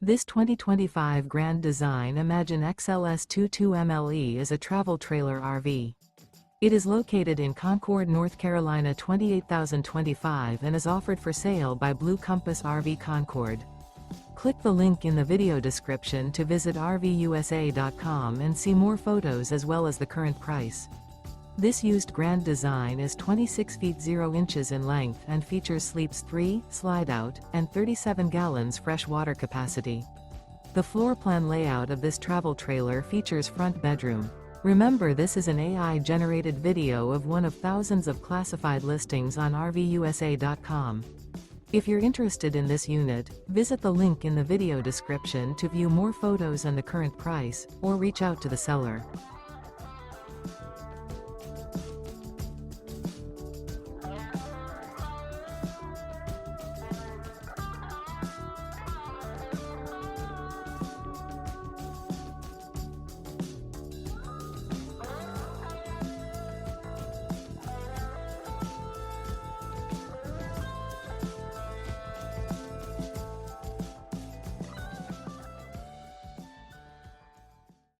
This 2025 Grand Design Imagine XLS 22MLE is a travel trailer RV. It is located in Concord, North Carolina 28025 and is offered for sale by Blue Compass RV Concord. Click the link in the video description to visit RVUSA.com and see more photos as well as the current price. This used Grand Design is 26 feet 0 inches in length and features sleeps 3, slide-out, and 37 gallons fresh water capacity. The floor plan layout of this travel trailer features front bedroom. Remember, this is an AI-generated video of one of thousands of classified listings on RVUSA.com. If you're interested in this unit, visit the link in the video description to view more photos and the current price, or reach out to the seller.